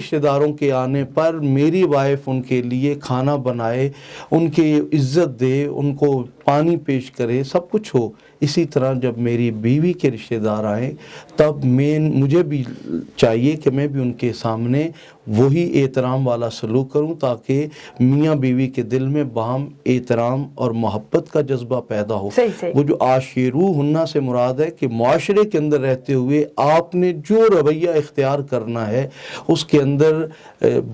رشتہ داروں کے آنے پر میری وائف ان کے لیے کھانا بنائے، ان کی عزت دے، ان کو پانی پیش کرے، سب کچھ ہو، اسی طرح جب میری بیوی کے رشتہ دار آئیں تب مجھے بھی چاہیے کہ میں بھی ان کے سامنے وہی احترام والا سلوک کروں، تاکہ میاں بیوی کے دل میں باہم احترام اور محبت کا جذبہ پیدا ہو۔ وہ جو عاشروہن سے مراد ہے کہ معاشرے کے اندر رہتے ہوئے آپ نے جو رویہ اختیار کرنا ہے اس کے اندر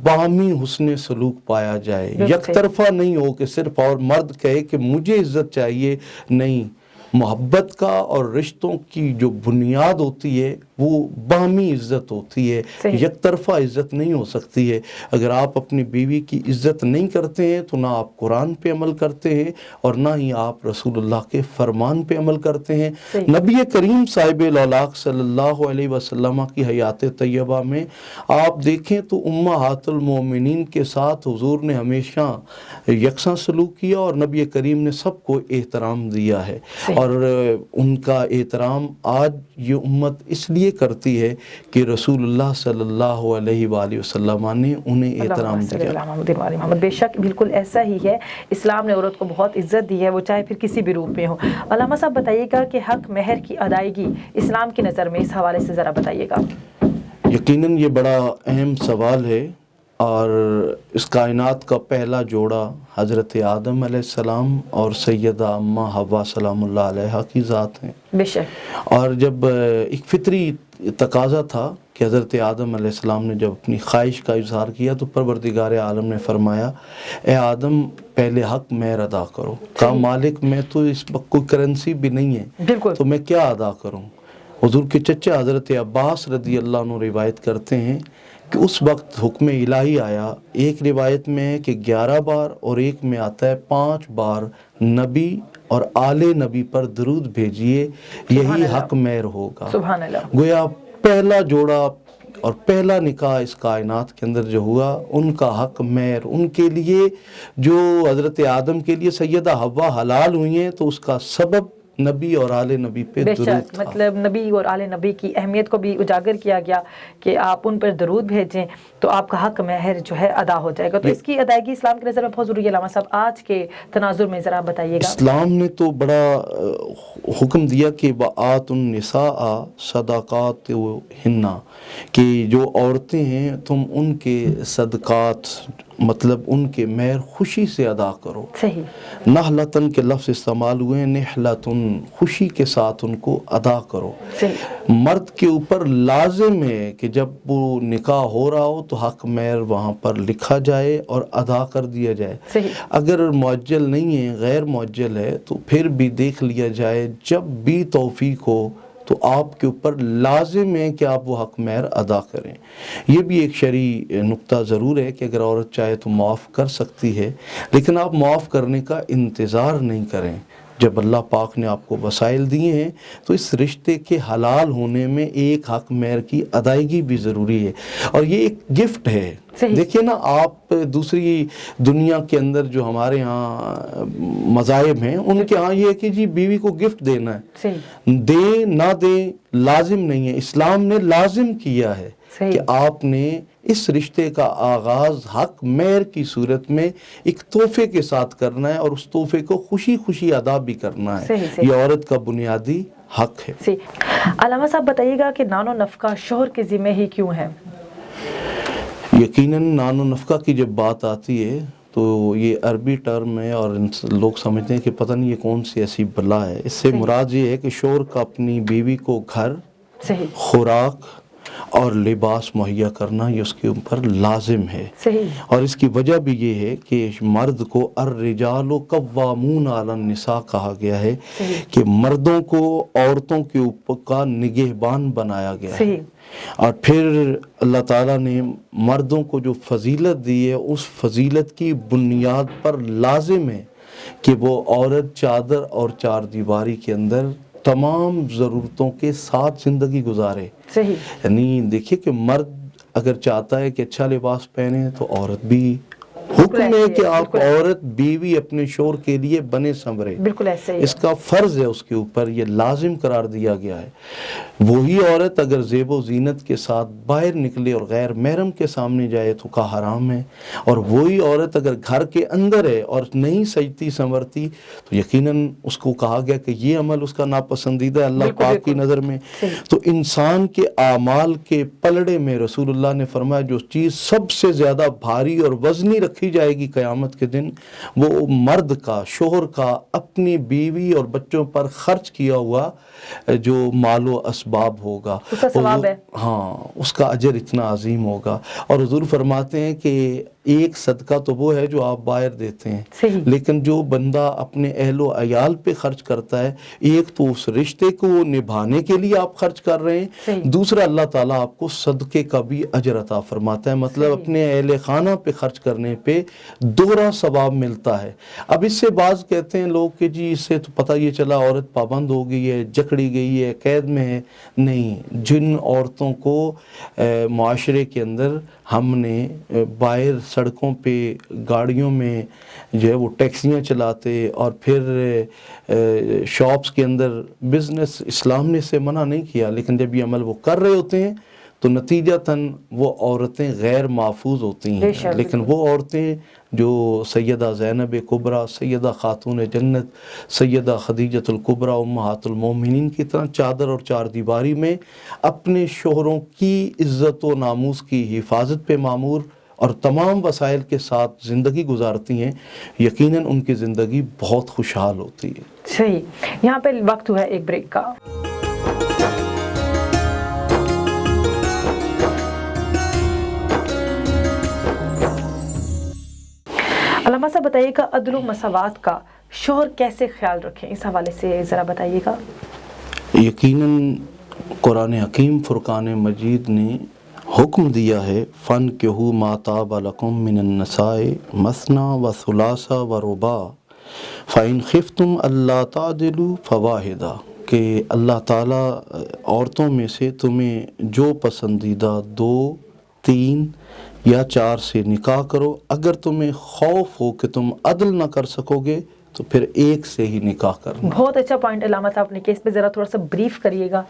باہمی حسن سلوک پایا جائے، یک طرفہ نہیں ہو کہ صرف اور مرد کہے کہ مجھے عزت چاہیے، نہیں، محبت کا اور رشتوں کی جو بنیاد ہوتی ہے وہ باہمی عزت ہوتی ہے، یک طرفہ عزت نہیں ہو سکتی ہے۔ اگر آپ اپنی بیوی کی عزت نہیں کرتے ہیں تو نہ آپ قرآن پہ عمل کرتے ہیں اور نہ ہی آپ رسول اللہ کے فرمان پہ عمل کرتے ہیں۔ نبی کریم صاحب الاولاق صلی اللہ علیہ وسلم کی حیات طیبہ میں آپ دیکھیں تو امہات المومنین کے ساتھ حضور نے ہمیشہ یکساں سلوک کیا اور نبی کریم نے سب کو احترام دیا ہے، اور ان کا احترام آج یہ امت اس لیے کرتی ہے کہ رسول اللہ صلی اللہ علیہ وآلہ وسلم نے انہیں احترام دیا۔ بے شک بالکل ایسا ہی ہے، اسلام نے عورت کو بہت عزت دی ہے، وہ چاہے پھر کسی بھی روپ میں ہو۔ علامہ صاحب بتائیے گا کہ حق مہر کی ادائیگی اسلام کی نظر میں اس حوالے سے ذرا بتائیے گا۔ یقیناً یہ بڑا اہم سوال ہے، اور اس کائنات کا پہلا جوڑا حضرت آدم علیہ السلام اور سیدہ اماں حوا سلام اللہ علیہا کی ذات ہیں۔ بے شک۔ اور جب ایک فطری تقاضا تھا کہ حضرت آدم علیہ السلام نے جب اپنی خواہش کا اظہار کیا تو پروردگار عالم نے فرمایا، اے آدم پہلے حق مہر ادا کرو۔ کہا مالک میں تو اس وقت کوئی کرنسی بھی نہیں ہے تو میں کیا ادا کروں؟ حضور کے چچا حضرت عباس رضی اللہ عنہ روایت کرتے ہیں کہ اس وقت حکم الہی آیا، ایک روایت میں ہے کہ 11 بار اور ایک میں آتا ہے 5 بار نبی اور آل نبی پر درود بھیجیے، یہی حق مہر ہوگا۔ سبحان اللہ۔ گویا پہلا جوڑا اور پہلا نکاح اس کائنات کے اندر جو ہوا، ان کا حق مہر، ان کے لیے جو حضرت آدم کے لیے سیدہ حوا حلال ہوئی ہیں تو اس کا سبب نبی اور آل نبی پہ درود تھا۔ مطلب نبی اور آل نبی کی اہمیت کو بھی اجاگر کیا گیا کہ آپ ان پر درود بھیجیں تو آپ کا حق مہر جو ہے ادا ہو جائے گا، تو اس کی ادائیگی اسلام کی نظر میں بہت ضروری ہے۔ علامہ صاحب آج کے تناظر میں ذرا بتائیے گا۔ اسلام نے تو بڑا حکم دیا کہ وآتوا النساء صدقاتہن، کہ جو عورتیں ہیں تم ان کے صدقات مطلب ان کے مہر خوشی سے ادا کرو۔ صحیح۔ نحلتن کے لفظ استعمال ہوئے، نحلتن خوشی کے ساتھ ان کو ادا کرو۔ صحیح۔ مرد کے اوپر لازم ہے کہ جب وہ نکاح ہو رہا ہو تو حق مہر وہاں پر لکھا جائے اور ادا کر دیا جائے۔ صحیح۔ اگر معجل نہیں ہے، غیر معجل ہے، تو پھر بھی دیکھ لیا جائے، جب بھی توفیق ہو تو آپ کے اوپر لازم ہے کہ آپ وہ حق مہر ادا کریں۔ یہ بھی ایک شرعی نقطہ ضرور ہے کہ اگر عورت چاہے تو معاف کر سکتی ہے، لیکن آپ معاف کرنے کا انتظار نہیں کریں۔ جب اللہ پاک نے آپ کو وسائل دیے ہیں تو اس رشتے کے حلال ہونے میں ایک حق مہر کی ادائیگی بھی ضروری ہے، اور یہ ایک گفٹ ہے۔ دیکھیے نا، آپ دوسری دنیا کے اندر جو ہمارے ہاں مذاہب ہیں ان کے ہاں یہ ہے کہ جی بیوی کو گفٹ دینا ہے، دے نہ دے لازم نہیں ہے۔ اسلام نے لازم کیا ہے کہ آپ نے اس رشتے کا آغاز حق مہر کی صورت میں ایک تحفے کے ساتھ کرنا ہے، اور اس تحفے کو خوشی خوشی ادا بھی کرنا ہے۔ یہ عورت کا بنیادی حق ہے۔ علامہ صاحب بتائیے گا کہ نان و نفقہ شوہر کے ذمہ ہی کیوں ہے؟ یقیناً نان و نفقہ کی جب بات آتی ہے تو یہ عربی ٹرم ہے، اور لوگ سمجھتے ہیں کہ پتہ نہیں یہ کون سی ایسی بلا ہے۔ اس سے مراد یہ ہے کہ شوہر کا اپنی بیوی کو گھر، خوراک اور لباس مہیا کرنا یہ اس کے اوپر لازم ہے۔ اور اس کی وجہ بھی یہ ہے کہ مرد کو الرجال قوامون علی النساء کہا گیا ہے کہ مردوں کو عورتوں کے اوپر کا نگہبان بنایا گیا ہے، اور پھر اللہ تعالیٰ نے مردوں کو جو فضیلت دی ہے اس فضیلت کی بنیاد پر لازم ہے کہ وہ عورت چادر اور چار دیواری کے اندر تمام ضرورتوں کے ساتھ زندگی گزارے۔ یعنی دیکھیے کہ مرد اگر چاہتا ہے کہ اچھا لباس پہنے تو عورت بھی حکم ہے کہ آپ عورت بیوی اپنے شوہر کے لیے بنے سنورے، بالکل ایسے ہی اس کا فرض ہے اس کے اوپر، یہ لازم قرار دیا گیا ہے۔ وہی عورت اگر زیب و زینت کے ساتھ باہر نکلے اور غیر محرم کے سامنے جائے تو کا حرام ہے، اور وہی عورت اگر گھر کے اندر ہے اور نہیں سجتی سنورتی تو یقیناً اس کو کہا گیا کہ یہ عمل اس کا ناپسندیدہ ہے اللہ پاک کی نظر میں۔ تو انسان کے اعمال کے پلڑے میں رسول اللہ نے فرمایا جو چیز سب سے زیادہ بھاری اور وزنی رکھی جائے گی قیامت کے دن، وہ مرد کا، شوہر کا اپنی بیوی اور بچوں پر خرچ کیا ہوا جو مال و اسباب ہوگا، اس کا ثواب ہے، ہاں اس کا اجر اتنا عظیم ہوگا۔ اور حضور فرماتے ہیں کہ ایک صدقہ تو وہ ہے جو آپ باہر دیتے ہیں، صحیح، لیکن جو بندہ اپنے اہل و عیال پہ خرچ کرتا ہے، ایک تو اس رشتے کو نبھانے کے لیے آپ خرچ کر رہے ہیں، صحیح، دوسرا اللہ تعالیٰ آپ کو صدقے کا بھی اجر عطا فرماتا ہے، مطلب صحیح، اپنے اہل خانہ پہ خرچ کرنے پہ دوہرا ثواب ملتا ہے۔ اب اس سے بعض کہتے ہیں لوگ کہ جی اس سے تو پتہ یہ چلا عورت پابند ہو گئی ہے، جکڑی گئی ہے، قید میں ہے۔ نہیں، جن عورتوں کو معاشرے کے اندر ہم نے باہر سڑکوں پہ گاڑیوں میں جو ہے وہ ٹیکسیاں چلاتے اور پھر شاپس کے اندر بزنس، اسلام نے اسے منع نہیں کیا، لیکن جب یہ عمل وہ کر رہے ہوتے ہیں تو نتیجتاً وہ عورتیں غیر محفوظ ہوتی ہیں۔ لیکن وہ عورتیں جو سیدہ زینب کبریٰ، سیدہ خاتون جنت، سیدہ خدیجۃ الکبریٰ امہات المومنین کی طرح چادر اور چار دیواری میں اپنے شوہروں کی عزت و ناموس کی حفاظت پہ مامور اور تمام وسائل کے ساتھ زندگی گزارتی ہیں، یقیناً ان کی زندگی بہت خوشحال ہوتی ہے۔ صحیح، یہاں پہ وقت ہوا ہے ایک بریک کا۔ علامہ صاحب بتائیے گا عدل و مساوات کا شوہر کیسے خیال رکھیں، اس حوالے سے ذرا بتائیے گا۔ یقیناً قرآن حکیم فرقان مجید نے حکم دیا ہے فَانْكِحُوا مَا طَابَ لَكُم مِّنَ النِّسَاءِ مَثْنَىٰ وَثُلَاثَ وَرُبَاعَ فَإِنْ خِفْتُمْ أَلَّا تَعْدِلُوا فَوَاحِدَةً، کہ اللہ تعالیٰ عورتوں میں سے تمہیں جو پسندیدہ 2، 3 یا 4 سے نکاح کرو، اگر تمہیں خوف ہو کہ تم عدل نہ کر سکو گے تو پھر ایک سے ہی نکاح کرنا۔ بہت اچھا پوائنٹ علامہ صاحب نے کہ اس پہ ذرا تھوڑا سا بریف کریے گا،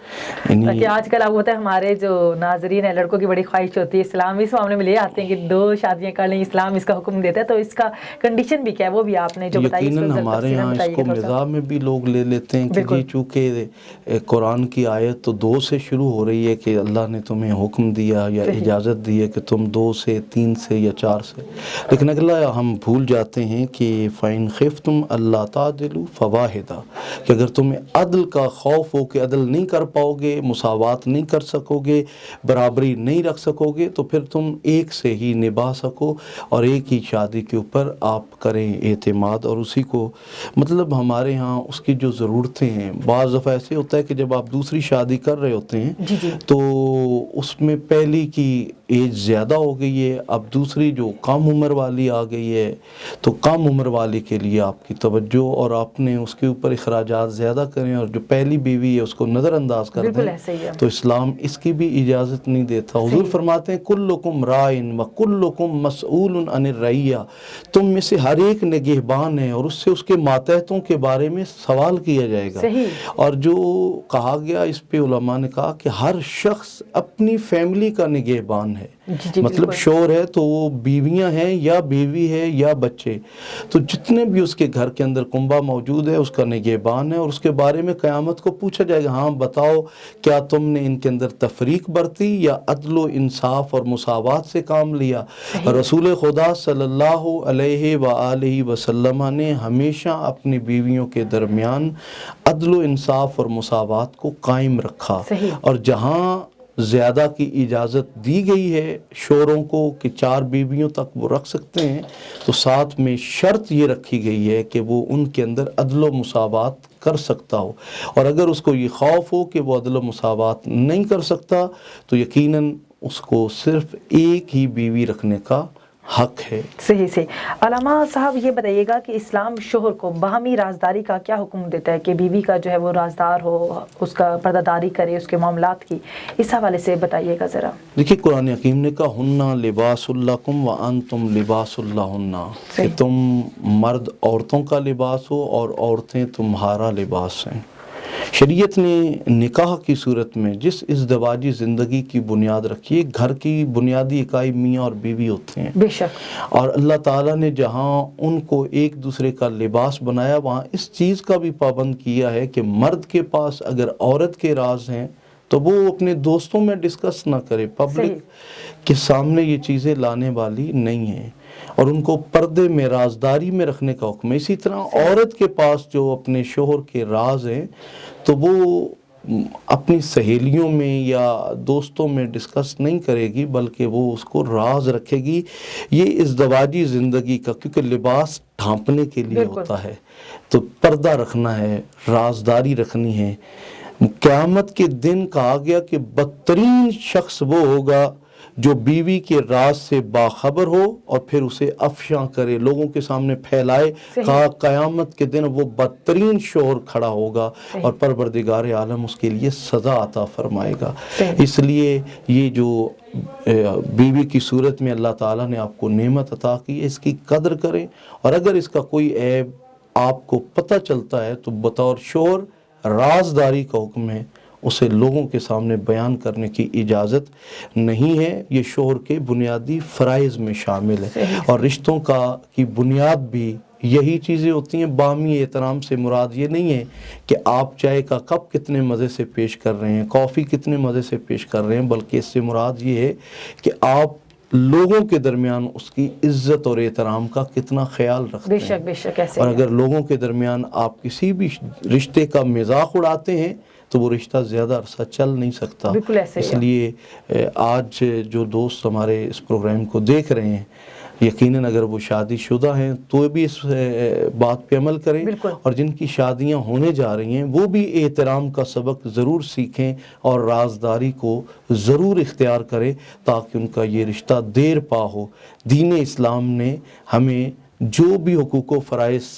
کہ آج کل اب ہوتا ہے ہمارے جو ناظرین ہیں لڑکوں کی بڑی خواہش ہوتی ہے، اسلام اس معاملے میں لے آتے ہیں کہ 2 شادیاں کر لیں، اسلام اس کا حکم دیتا ہے، تو اس کا کنڈیشن بھی کیا ہے وہ بھی آپ نے جو بتائی۔ یقیناً ہمارے ہاں اس کو مزاح میں بھی لوگ لے لیتے ہیں کہ جی چونکہ قرآن کی آیت تو 2 سے شروع ہو رہی ہے کہ اللہ نے تمہیں حکم دیا یا اجازت دی ہے کہ تم 2 سے 3 سے یا 4 سے، لیکن اگلا ہم بھول جاتے ہیں کہ فَإِنْ خِفْتُمْ أَلَّا تَعْدِلُوا فَوَاحِدَةً، کہ اگر تمہیں عدل کا خوف ہو کہ عدل نہیں کر پاؤ گے، مساوات نہیں کر سکو گے، برابری نہیں رکھ سکو گے، تو پھر تم ایک سے ہی نبھا سکو اور ایک ہی شادی کے اوپر آپ کریں اعتماد، اور اسی کو مطلب ہمارے ہاں اس کی جو ضرورتیں ہیں، بعض دفعہ ایسے ہوتا ہے کہ جب آپ دوسری شادی کر رہے ہوتے ہیں تو اس میں پہلی کی ایج زیادہ ہو گئی ہے، اب دوسری جو کم عمر والی آ گئی ہے، تو کم عمر والی کے لیے آپ کی توجہ اور آپ نے اس کے اوپر اخراجات زیادہ کریں، اور جو پہلی بیوی ہے اس کو نظر انداز کر دیں، تو اسلام اس کی بھی اجازت نہیں دیتا۔ حضور فرماتے ہیں کلکم رائن وکلکم مسئول عن الرعیہ، تم میں سے ہر ایک نگہبان ہے اور اس سے اس کے ماتحتوں کے بارے میں سوال کیا جائے گا۔ اور جو کہا گیا اس پہ علماء نے کہا کہ ہر شخص اپنی فیملی کا نگہبان ہے، مطلب شوہر ہے تو وہ بیویاں ہیں یا بیوی ہے یا بچے، تو جتنے بھی اس کے گھر کے اندر کنبہ موجود ہے اس کا نگہبان ہے، اور اس کے بارے میں قیامت کو پوچھا جائے گا ہاں بتاؤ کیا تم نے ان کے اندر تفریق برتی یا عدل و انصاف اور مساوات سے کام لیا۔ رسول خدا صلی اللہ علیہ وآلہ وسلم نے ہمیشہ اپنی بیویوں کے درمیان عدل و انصاف اور مساوات کو قائم رکھا، اور جہاں زیادہ کی اجازت دی گئی ہے شوہروں کو کہ 4 بیویوں تک وہ رکھ سکتے ہیں، تو ساتھ میں شرط یہ رکھی گئی ہے کہ وہ ان کے اندر عدل و مساوات کر سکتا ہو، اور اگر اس کو یہ خوف ہو کہ وہ عدل و مساوات نہیں کر سکتا تو یقیناً اس کو صرف ایک ہی بیوی رکھنے کا حق ہے۔ صحیح صحیح۔ علامہ صاحب یہ بتائیے گا کہ اسلام شوہر کو باہمی رازداری کا کیا حکم دیتا ہے کہ بیوی کا جو ہے وہ رازدار ہو، اس کا پردہ داری کرے اس کے معاملات کی، اس حوالے سے بتائیے گا ذرا۔ دیکھیے قرآن حکیم نے کہا ہننا لباس لکم وانتم لباس لہن، کہ تم مرد عورتوں کا لباس ہو اور عورتیں تمہارا لباس ہیں۔ شریعت نے نکاح کی صورت میں جس ازدواجی زندگی کی بنیاد رکھی ہے، گھر کی بنیادی اکائی میاں اور بیوی ہوتے ہیں، بے شک، اور اللہ تعالیٰ نے جہاں ان کو ایک دوسرے کا لباس بنایا وہاں اس چیز کا بھی پابند کیا ہے کہ مرد کے پاس اگر عورت کے راز ہیں تو وہ اپنے دوستوں میں ڈسکس نہ کرے، پبلک کے سامنے یہ چیزیں لانے والی نہیں ہیں، اور ان کو پردے میں رازداری میں رکھنے کا حکم ہے۔ اسی طرح عورت کے پاس جو اپنے شوہر کے راز ہیں تو وہ اپنی سہیلیوں میں یا دوستوں میں ڈسکس نہیں کرے گی، بلکہ وہ اس کو راز رکھے گی۔ یہ ازدواجی زندگی کا، کیونکہ لباس ڈھانپنے کے لیے ہوتا ہے، تو پردہ رکھنا ہے، رازداری رکھنی ہے۔ قیامت کے دن کہا گیا کہ بدترین شخص وہ ہوگا جو بیوی کے راز سے باخبر ہو اور پھر اسے افشاں کرے، لوگوں کے سامنے پھیلائے۔ کہا قیامت کے دن وہ بدترین شوہر کھڑا ہوگا اور پروردگار عالم اس کے لیے سزا عطا فرمائے گا۔ اس لیے یہ جو بیوی کی صورت میں اللہ تعالیٰ نے آپ کو نعمت عطا کی ہے، اس کی قدر کریں، اور اگر اس کا کوئی عیب آپ کو پتہ چلتا ہے تو بطور شوہر رازداری کا حکم ہے، اسے لوگوں کے سامنے بیان کرنے کی اجازت نہیں ہے۔ یہ شوہر کے بنیادی فرائض میں شامل ہے، اور رشتوں کی بنیاد بھی یہی چیزیں ہوتی ہیں۔ باہمی احترام سے مراد یہ نہیں ہے کہ آپ چائے کا کپ کتنے مزے سے پیش کر رہے ہیں، کافی کتنے مزے سے پیش کر رہے ہیں، بلکہ اس سے مراد یہ ہے کہ آپ لوگوں کے درمیان اس کی عزت اور احترام کا کتنا خیال رکھتے ہیں۔ بے شک بے شک، ایسے اور اگر لوگوں کے درمیان آپ کسی بھی رشتے کا مذاق اڑاتے ہیں تو وہ رشتہ زیادہ عرصہ چل نہیں سکتا۔ بالکل ایسے اس لیے آج جو دوست ہمارے اس پروگرام کو دیکھ رہے ہیں، یقیناً اگر وہ شادی شدہ ہیں تو بھی اس بات پہ عمل کریں، اور جن کی شادیاں ہونے جا رہی ہیں وہ بھی احترام کا سبق ضرور سیکھیں اور رازداری کو ضرور اختیار کریں تاکہ ان کا یہ رشتہ دیر پا ہو۔ دین اسلام نے ہمیں جو بھی حقوق و فرائض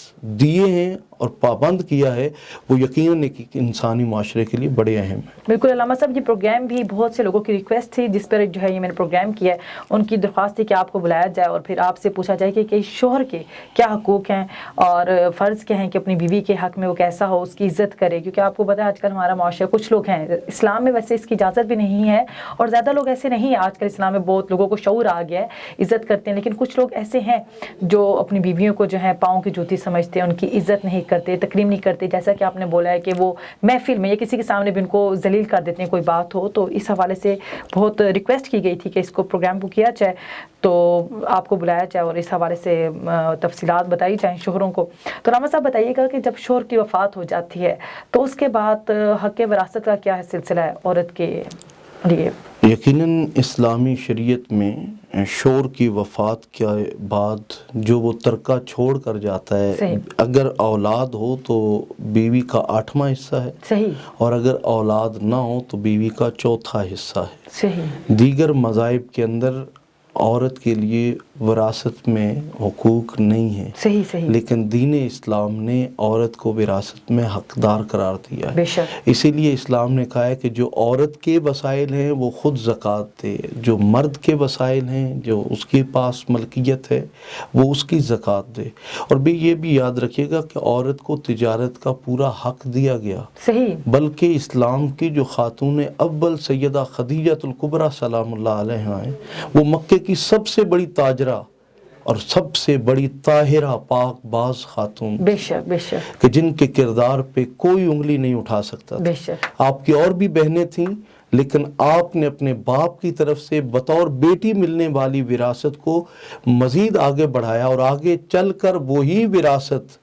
دیے ہیں اور پابند کیا ہے وہ یقیناً ایک انسانی معاشرے کے لیے بڑے اہم ہیں۔ بالکل علامہ صاحب، یہ پروگرام بھی بہت سے لوگوں کی ریکویسٹ تھی جس پر جو ہے یہ میں نے پروگرام کیا ہے، ان کی درخواست تھی کہ آپ کو بلایا جائے اور پھر آپ سے پوچھا جائے کہ شوہر کے کیا حقوق ہیں اور فرض کیا ہیں کہ اپنی بیوی کے حق میں وہ کیسا ہو، اس کی عزت کرے، کیونکہ آپ کو پتہ ہے آج کل ہمارا معاشرہ، کچھ لوگ ہیں اسلام میں ویسے اس کی اجازت بھی نہیں ہے اور زیادہ لوگ ایسے نہیں ہیں، آج کل اسلام میں بہت لوگوں کو شعور آ گیا ہے، عزت کرتے ہیں، لیکن کچھ لوگ ایسے ہیں جو اپنی بیویوں کو جو ہے پاؤں کی جوتی سمجھتے ہیں، ان کی عزت نہیں کرتے، تکریم نہیں کرتے، جیسا کہ آپ نے بولا ہے کہ وہ محفل میں یا کسی کے سامنے بھی ان کو ذلیل کر دیتے ہیں کوئی بات ہو۔ تو اس حوالے سے بہت ریکویسٹ کی گئی تھی کہ اس کو پروگرام کو کیا جائے، تو آپ کو بلایا جائے اور اس حوالے سے تفصیلات بتائی جائیں شوہروں کو۔ تو علامہ صاحب بتائیے گا کہ جب شوہر کی وفات ہو جاتی ہے تو اس کے بعد حق وراثت کا کیا سلسلہ ہے عورت کے لیے؟ یقیناً اسلامی شریعت میں شوہر کی وفات کے بعد جو وہ ترکہ چھوڑ کر جاتا ہے، اگر اولاد ہو تو بیوی کا 8واں حصہ ہے، صحیح، اور اگر اولاد نہ ہو تو بیوی کا 4تھا حصہ ہے۔ صحیح۔ دیگر مذاہب کے اندر عورت کے لیے وراثت میں حقوق نہیں ہے، صحیح صحیح، لیکن دین اسلام نے عورت کو وراثت میں حقدار قرار دیا ہے۔ بے شک، اسی لیے اسلام نے کہا ہے کہ جو عورت کے وسائل ہیں وہ خود زکوٰۃ دے، جو مرد کے وسائل ہیں، جو اس کے پاس ملکیت ہے وہ اس کی زکوٰۃ دے۔ اور بھی یہ بھی یاد رکھیے گا کہ عورت کو تجارت کا پورا حق دیا گیا، صحیح، بلکہ اسلام کی جو خاتون اول سیدہ خدیجہ الکبریٰ سلام اللہ علیہا ہیں، وہ مکے کی سب سے بڑی تاجرہ اور سب سے بڑی طاہرہ پاک باز خاتون، بے شک بے شک، کہ جن کے کردار پہ کوئی انگلی نہیں اٹھا سکتا تھا۔ بے شک، آپ کی اور بھی بہنیں تھیں، لیکن آپ نے اپنے باپ کی طرف سے بطور بیٹی ملنے والی وراثت کو مزید آگے بڑھایا، اور آگے چل کر وہی وراثت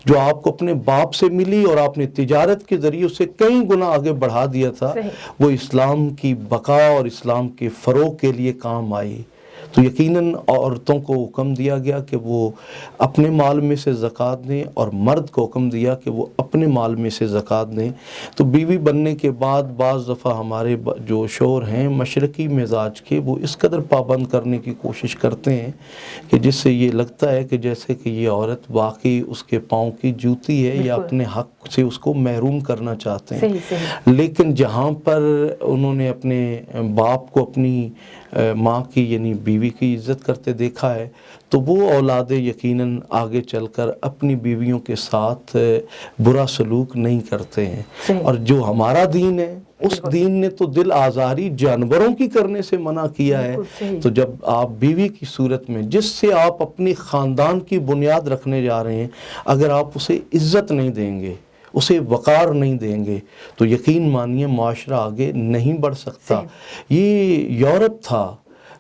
جو آپ کو اپنے باپ سے ملی اور آپ نے تجارت کے ذریعے اسے کئی گنا آگے بڑھا دیا تھا، وہ اسلام کی بقا اور اسلام کے فروغ کے لیے کام آئی۔ تو یقیناً عورتوں کو حکم دیا گیا کہ وہ اپنے مال میں سے زکوٰۃ دیں، اور مرد کو حکم دیا کہ وہ اپنے مال میں سے زکوٰۃ دیں۔ تو بیوی بننے کے بعد بعض دفعہ ہمارے جو شوہر ہیں مشرقی مزاج کے، وہ اس قدر پابند کرنے کی کوشش کرتے ہیں کہ جس سے یہ لگتا ہے کہ جیسے کہ یہ عورت واقعی اس کے پاؤں کی جوتی ہے، یا اپنے حق سے اس کو محروم کرنا چاہتے ہیں۔ لیکن جہاں پر انہوں نے اپنے باپ کو اپنی ماں کی یعنی بیوی کی عزت کرتے دیکھا ہے، تو وہ اولادیں یقیناً آگے چل کر اپنی بیویوں کے ساتھ برا سلوک نہیں کرتے ہیں۔ اور جو ہمارا دین ہے، اس دین نے تو دل آزاری جانوروں کی کرنے سے منع کیا ہے۔ تو جب آپ بیوی کی صورت میں جس سے آپ اپنی خاندان کی بنیاد رکھنے جا رہے ہیں، اگر آپ اسے عزت نہیں دیں گے، اسے وقار نہیں دیں گے، تو یقین مانیے معاشرہ آگے نہیں بڑھ سکتا۔ یہ یورپ تھا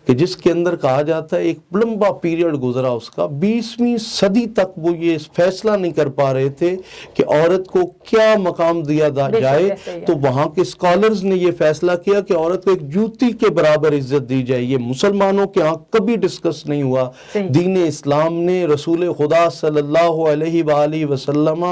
کہ جس کے اندر کہا جاتا ہے ایک لمبا پیریڈ گزرا اس کا، 20ویں صدی تک وہ یہ فیصلہ نہیں کر پا رہے تھے کہ عورت کو کیا مقام دیا جائے۔ تو وہاں کے اسکالرز نے یہ فیصلہ کیا کہ عورت کو ایک جوتی کے برابر عزت دی جائے۔ یہ مسلمانوں کے ہاں کبھی ڈسکس نہیں ہوا۔ دین اسلام نے رسول خدا صلی اللہ علیہ وآلہ وسلم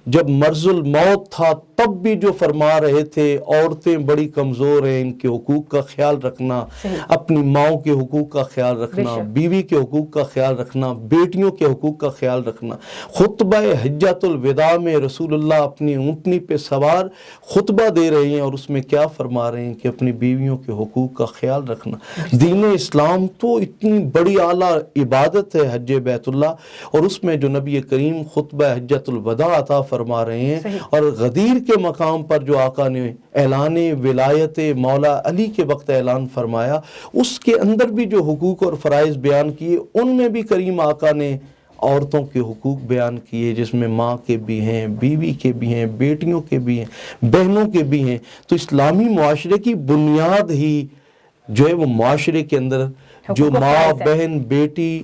جب مرض الموت تھا تب بھی جو فرما رہے تھے، عورتیں بڑی کمزور ہیں، ان کے حقوق کا خیال رکھنا، اپنی ماں کے حقوق کا خیال رکھنا، بیوی کے حقوق کا خیال رکھنا، بیٹیوں کے حقوق کا خیال رکھنا۔ خطبہ حجۃ الوداع میں رسول اللہ اپنی اونٹنی پہ سوار خطبہ دے رہے ہیں، اور اس میں کیا فرما رہے ہیں کہ اپنی بیویوں کے حقوق کا خیال رکھنا۔ دین اسلام تو اتنی بڑی اعلیٰ عبادت ہے حج بیت اللہ، اور اس میں جو نبی کریم خطبہ حجۃ الوداع عطا فرما رہے ہیں، اور غدیر کے مقام پر جو آقا نے اعلان ولایت مولا علی کے وقت اعلان فرمایا، اس کے اندر بھی جو حقوق اور فرائض بیان کیے، ان میں بھی کریم آقا نے عورتوں کے حقوق بیان کیے، جس میں ماں کے بھی ہیں، بیوی کے بھی ہیں، بیٹیوں کے بھی ہیں، بہنوں کے بھی ہیں۔ تو اسلامی معاشرے کی بنیاد ہی جو ہے وہ معاشرے کے اندر جو ماں، بہن، بیٹی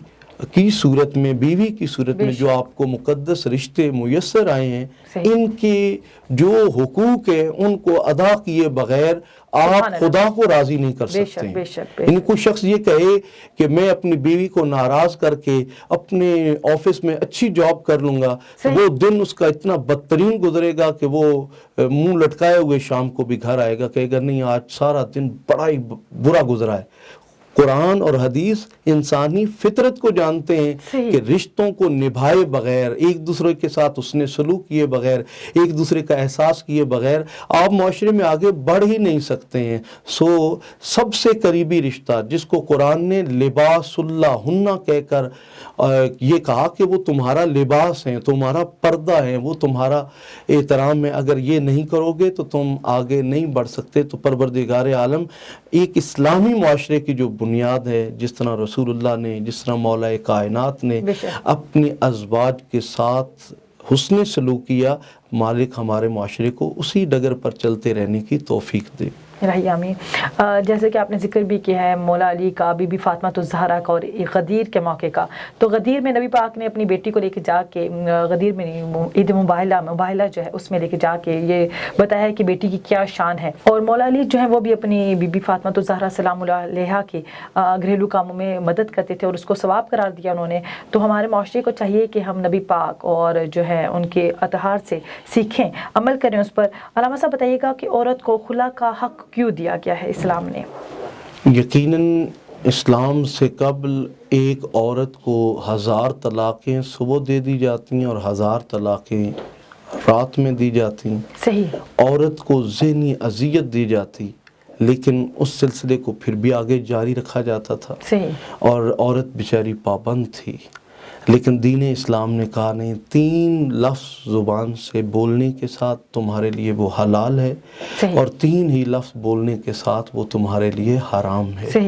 کی صورت میں، بیوی کی صورت میں جو آپ کو مقدس رشتے میسر آئے ہیں، ان کے جو حقوق ہیں ان کو ادا کیے بغیر آپ خدا کو راضی نہیں کر سکتے ہیں۔ ان کو شخص یہ کہے کہ میں اپنی بیوی کو ناراض کر کے اپنے آفس میں اچھی جاب کر لوں گا، وہ دن اس کا اتنا بدترین گزرے گا کہ وہ منہ لٹکائے ہوئے شام کو بھی گھر آئے گا، کہے گا نہیں آج سارا دن بڑا ہی برا گزرا ہے۔ قرآن اور حدیث انسانی فطرت کو جانتے ہیں کہ رشتوں کو نبھائے بغیر، ایک دوسرے کے ساتھ اس نے سلوک کیے بغیر، ایک دوسرے کا احساس کیے بغیر آپ معاشرے میں آگے بڑھ ہی نہیں سکتے ہیں۔ سب سے قریبی رشتہ جس کو قرآن نے لباس اللہ ہنہ کہہ کر یہ کہا کہ وہ تمہارا لباس ہیں، تمہارا پردہ ہیں، وہ تمہارا احترام ہے، اگر یہ نہیں کرو گے تو تم آگے نہیں بڑھ سکتے۔ تو پروردگار عالم ایک اسلامی معاشرے کی جو بنیاد ہے، جس طرح رسول اللہ نے، جس طرح مولا کائنات نے اپنی ازواج کے ساتھ حسن سلوک کیا، مالک ہمارے معاشرے کو اسی ڈگر پر چلتے رہنے کی توفیق دے۔ الہی آمین۔ جیسے کہ آپ نے ذکر بھی کیا ہے مولا علی کا، بی بی فاطمہ الزہرا کا اور غدیر کے موقع کا، تو غدیر میں نبی پاک نے اپنی بیٹی کو لے کے جا کے، غدیر میں نہیں، عید مباہلہ جو ہے اس میں لے کے جا کے یہ بتایا کہ بیٹی کی کیا شان ہے، اور مولا علی جو ہے وہ بھی اپنی بی بی فاطمہ الزہرا سلام اللہ علیہا کے گھریلو کاموں میں مدد کرتے تھے اور اس کو ثواب قرار دیا انہوں نے۔ تو ہمارے معاشرے کو چاہیے کہ ہم نبی پاک اور جو ہے ان کے اطہار سے سیکھیں، عمل کریں اس پر۔ علامہ صاحب بتائیے گا کہ عورت کو خلا کا حق کیوں دیا گیا ہے اسلام نے؟ یقیناً اسلام سے قبل ایک عورت کو 1000 طلاقیں صبح دے دی جاتی ہیں اور 1000 طلاقیں رات میں دی جاتی ہیں۔ صحیح۔ عورت کو ذہنی اذیت دی جاتی، لیکن اس سلسلے کو پھر بھی آگے جاری رکھا جاتا تھا۔ صحیح۔ اور عورت بیچاری پابند تھی، لیکن دین اسلام نے کہا نہیں، 3 لفظ زبان سے بولنے کے ساتھ تمہارے لیے وہ حلال ہے، اور 3 ہی لفظ بولنے کے ساتھ وہ تمہارے لیے حرام ہے۔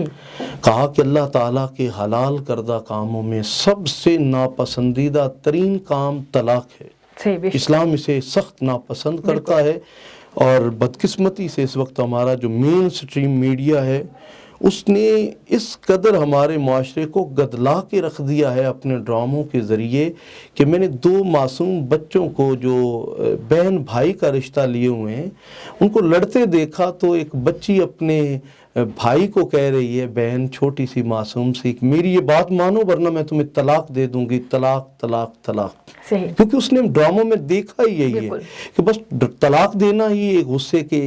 کہا کہ اللہ تعالیٰ کے حلال کردہ کاموں میں سب سے ناپسندیدہ ترین کام طلاق ہے۔ اسلام اسے سخت ناپسند کرتا ہے، اور بدقسمتی سے اس وقت ہمارا جو مین سٹریم میڈیا ہے اس نے اس قدر ہمارے معاشرے کو گدلا کے رکھ دیا ہے اپنے ڈراموں کے ذریعے کہ میں نے 2 معصوم بچوں کو جو بہن بھائی کا رشتہ لیے ہوئے ہیں ان کو لڑتے دیکھا، تو ایک بچی اپنے بھائی کو کہہ رہی ہے بہن چھوٹی سی معصوم سی، میری یہ بات مانو ورنہ میں تمہیں طلاق دے دوں گی، طلاق طلاق طلاق. صحیح. کیونکہ اس نے ڈراموں میں دیکھا ہی یہی ہے کہ بس طلاق دینا ہی ایک غصے کے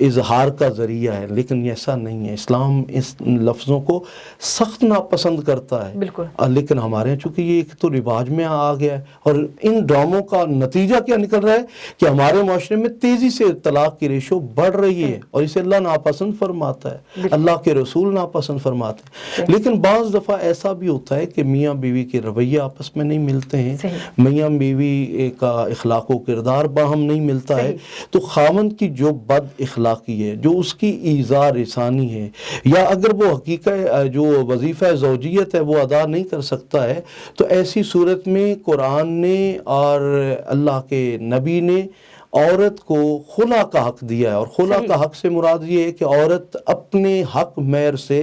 اظہار کا ذریعہ ہے، لیکن ایسا نہیں ہے. اسلام اس لفظوں کو سخت ناپسند کرتا ہے. بالکل. لیکن ہمارے یہاں چونکہ یہ ایک تو رواج میں آ گیا ہے، اور ان ڈراموں کا نتیجہ کیا نکل رہا ہے کہ ہمارے معاشرے میں تیزی سے طلاق کی ریشو بڑھ رہی ہے، اور اسے اللہ ناپسند فرماتا ہے، اللہ کے رسول ناپسند فرماتے ہیں. لیکن بعض دفعہ ایسا بھی ہوتا ہے کہ میاں بیوی کے رویے آپس میں نہیں ملتے ہیں، میاں بیوی کا اخلاق و کردار باہم نہیں ملتا ہے، تو خاوند کی جو بد اخلاقی ہے، جو اس کی ایذا رسانی ہے، یا اگر وہ حقیقت جو وظیفہ زوجیت ہے وہ ادا نہیں کر سکتا ہے، تو ایسی صورت میں قرآن نے اور اللہ کے نبی نے عورت کو خلا کا حق دیا ہے. اور خلا کا حق سے مراد یہ ہے کہ عورت اپنے حق مہر سے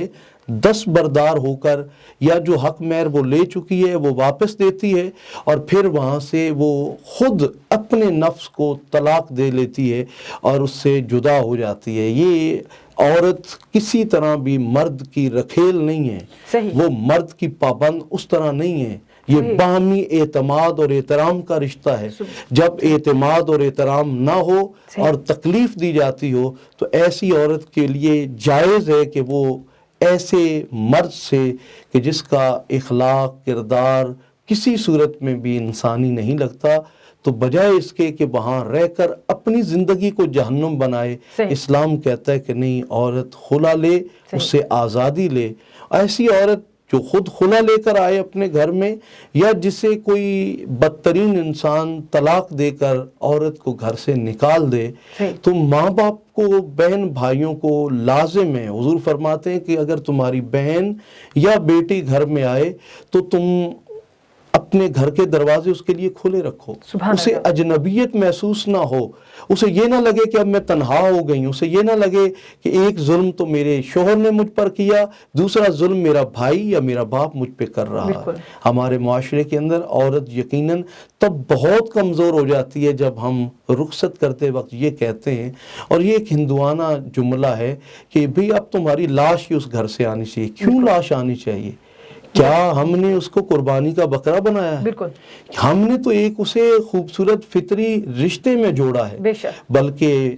دستبردار ہو کر، یا جو حق مہر وہ لے چکی ہے وہ واپس دیتی ہے، اور پھر وہاں سے وہ خود اپنے نفس کو طلاق دے لیتی ہے اور اس سے جدا ہو جاتی ہے. یہ عورت کسی طرح بھی مرد کی رکھیل نہیں ہے، وہ مرد کی پابند اس طرح نہیں ہے. یہ باہمی اعتماد اور احترام کا رشتہ ہے. جب اعتماد اور احترام نہ ہو اور تکلیف دی جاتی ہو، تو ایسی عورت کے لیے جائز ہے کہ وہ ایسے مرد سے کہ جس کا اخلاق کردار کسی صورت میں بھی انسانی نہیں لگتا، تو بجائے اس کے کہ وہاں رہ کر اپنی زندگی کو جہنم بنائے، اسلام کہتا ہے کہ نہیں، عورت خلا لے، اس سے آزادی لے. ایسی عورت جو خود خلا لے کر آئے اپنے گھر میں، یا جسے کوئی بدترین انسان طلاق دے کر عورت کو گھر سے نکال دے، تو ماں باپ کو، بہن بھائیوں کو لازم ہے، حضور فرماتے ہیں کہ اگر تمہاری بہن یا بیٹی گھر میں آئے تو تم اپنے گھر کے دروازے اس کے لیے کھلے رکھو، اسے اجنبیت محسوس نہ ہو، اسے یہ نہ لگے کہ اب میں تنہا ہو گئی ہوں، اسے یہ نہ لگے کہ ایک ظلم تو میرے شوہر نے مجھ پر کیا، دوسرا ظلم میرا بھائی یا میرا باپ مجھ پہ کر رہا ہے. ہمارے معاشرے کے اندر عورت یقیناً تب بہت کمزور ہو جاتی ہے جب ہم رخصت کرتے وقت یہ کہتے ہیں، اور یہ ایک ہندوانہ جملہ ہے کہ بھئی اب تمہاری لاش ہی اس گھر سے آنی چاہیے. کیوں لاش آنی چاہیے؟ کیا ہم نے اس کو قربانی کا بکرا بنایا ہے؟ بالکل. ہم نے تو ایک اسے خوبصورت فطری رشتے میں جوڑا ہے. بلکہ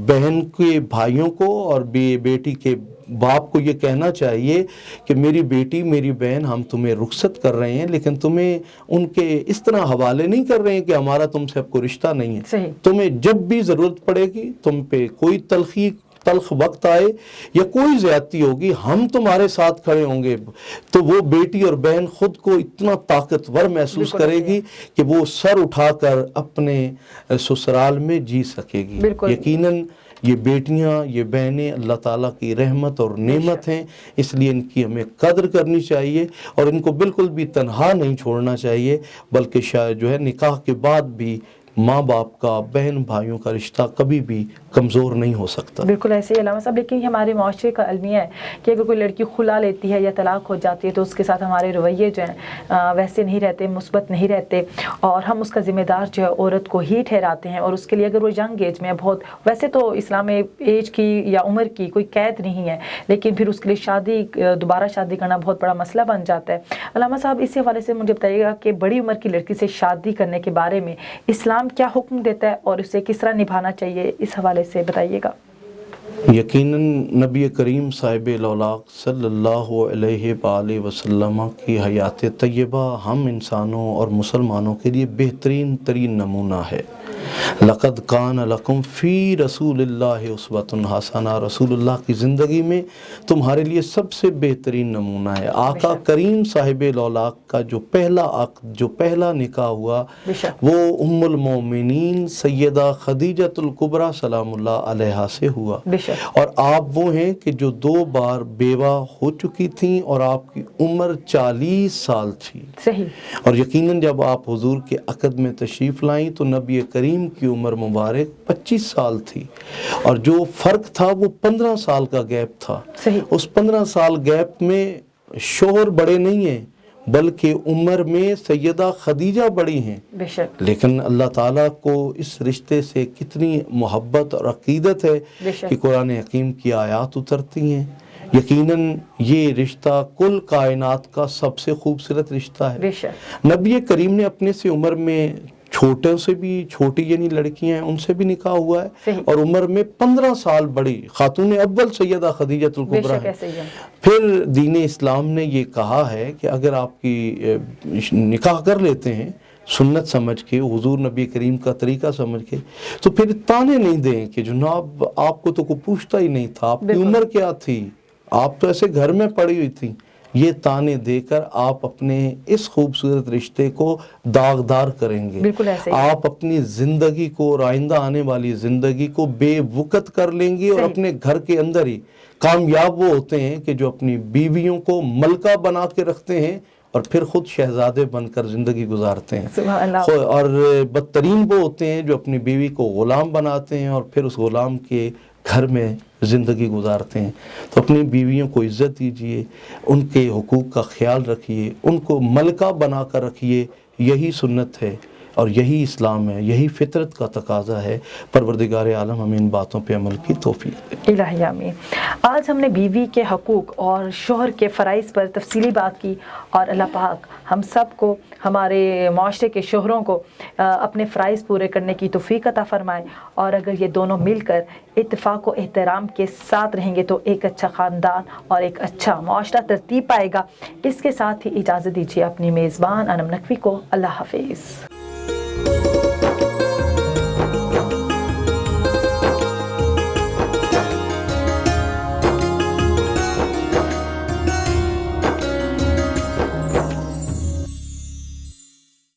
بہن کے بھائیوں کو اور بیٹی کے باپ کو یہ کہنا چاہیے کہ میری بیٹی، میری بہن، ہم تمہیں رخصت کر رہے ہیں، لیکن تمہیں ان کے اس طرح حوالے نہیں کر رہے ہیں کہ ہمارا تم سے اب کوئی رشتہ نہیں ہے. تمہیں جب بھی ضرورت پڑے گی، تم پہ کوئی تلخ وقت آئے یا کوئی زیادتی ہوگی، ہم تمہارے ساتھ کھڑے ہوں گے. تو وہ بیٹی اور بہن خود کو اتنا طاقتور محسوس کرے گی کہ وہ سر اٹھا کر اپنے سسرال میں جی سکے گی. یقیناً یہ بیٹیاں، یہ بہنیں اللہ تعالیٰ کی رحمت اور نعمت ہیں، اس لیے ان کی ہمیں قدر کرنی چاہیے، اور ان کو بالکل بھی تنہا نہیں چھوڑنا چاہیے، بلکہ شاید جو ہے نکاح کے بعد بھی ماں باپ کا، بہن بھائیوں کا رشتہ کبھی بھی کمزور نہیں ہو سکتا. بالکل ایسے ہی علامہ صاحب. لیکن ہمارے معاشرے کا المیہ ہے کہ اگر کوئی لڑکی خلا لیتی ہے یا طلاق ہو جاتی ہے تو اس کے ساتھ ہمارے رویے جو ہیں ویسے نہیں رہتے، مثبت نہیں رہتے، اور ہم اس کا ذمہ دار جو ہے عورت کو ہی ٹھہراتے ہیں. اور اس کے لیے اگر وہ ینگ ایج میں بہت، ویسے تو اسلام میں ایج کی یا عمر کی کوئی قید نہیں ہے، لیکن پھر اس کے لیے دوبارہ شادی کرنا بہت بڑا مسئلہ بن جاتا ہے. علامہ صاحب اسی حوالے سے مجھے بتائیے گا کہ بڑی عمر کی لڑکی سے شادی کرنے کے بارے میں اسلام کیا حکم دیتا ہے اور اسے کس طرح نبھانا چاہیے، اس حوالے سے بتائیے گا. یقیناً نبی کریم صاحب الاولاق صلی اللہ علیہ وآلہ وسلم کی حیات طیبہ ہم انسانوں اور مسلمانوں کے لیے بہترین ترین نمونہ ہے. لقد کان لکم فی رسول اللہ اسوۃ حسنہ، رسول اللہ کی زندگی میں تمہارے لیے سب سے بہترین نمونہ ہے. آقا کریم صاحب الاولاق کا جو پہلا عقد، جو پہلا نکاح ہوا، وہ ام المومنین سیدہ خدیجۃ الکبریٰ سلام اللہ علیہا سے ہوا. اور آپ وہ ہیں کہ جو 2 بار بیوہ ہو چکی تھیں اور آپ کی عمر 40 سال تھی. اور یقیناً جب آپ حضور کے عقد میں تشریف لائیں تو نبی کریم کی عمر مبارک 25 سال تھی، اور جو فرق تھا وہ 15 سال کا گیپ تھا. اس 15 سال گیپ میں شوہر بڑے نہیں ہیں، بلکہ عمر میں سیدہ خدیجہ بڑی ہیں، بے شک لیکن اللہ تعالیٰ کو اس رشتے سے کتنی محبت اور عقیدت ہے بے شک۔ کہ قرآن حکیم کی آیات اترتی ہیں۔ یقیناً یہ رشتہ کل کائنات کا سب سے خوبصورت رشتہ ہے۔ بے شک نبی کریم نے اپنے سے عمر میں چھوٹے سے بھی چھوٹی یعنی لڑکیاں ہیں ان سے بھی نکاح ہوا ہے، صحیح۔ اور عمر میں 15 سال بڑی خاتون اول سیدہ خدیجۃ بے الکبریٰ شک ہے۔ ایسے ہی ہے۔ پھر دین اسلام نے یہ کہا ہے کہ اگر آپ کی نکاح کر لیتے ہیں سنت سمجھ کے، حضور نبی کریم کا طریقہ سمجھ کے، تو پھر تانے نہیں دیں کہ جناب آپ کو تو کوئی پوچھتا ہی نہیں تھا، آپ کی بالکل۔ عمر کیا تھی، آپ تو ایسے گھر میں پڑی ہوئی تھی۔ یہ تانے دے کر آپ اپنے اس خوبصورت رشتے کو داغدار کریں گے، بالکل ایسے ہی۔ آپ اپنی زندگی کو اور آئندہ آنے والی زندگی کو بے وقت کر لیں گے، اور صحیح۔ اپنے گھر کے اندر ہی کامیاب وہ ہوتے ہیں کہ جو اپنی بیویوں کو ملکہ بنا کے رکھتے ہیں اور پھر خود شہزادے بن کر زندگی گزارتے ہیں۔ سبحان اللہ۔ اور بدترین وہ ہوتے ہیں جو اپنی بیوی کو غلام بناتے ہیں اور پھر اس غلام کے گھر میں زندگی گزارتے ہیں۔ تو اپنی بیویوں کو عزت دیجیے، ان کے حقوق کا خیال رکھیے، ان کو ملکہ بنا کر رکھیے۔ یہی سنت ہے اور یہی اسلام ہے، یہی فطرت کا تقاضا ہے۔ پروردگار عالم ہمیں ان باتوں پہ عمل کی توفیق دے۔ الہی آمین۔ آج ہم نے بیوی کے حقوق اور شوہر کے فرائض پر تفصیلی بات کی، اور اللہ پاک ہم سب کو، ہمارے معاشرے کے شوہروں کو اپنے فرائض پورے کرنے کی توفیق عطا فرمائے، اور اگر یہ دونوں مل کر اتفاق و احترام کے ساتھ رہیں گے تو ایک اچھا خاندان اور ایک اچھا معاشرہ ترتیب پائے گا۔ اس کے ساتھ ہی اجازت دیجیے اپنی میزبان انم نقوی کو۔ اللہ حافظ۔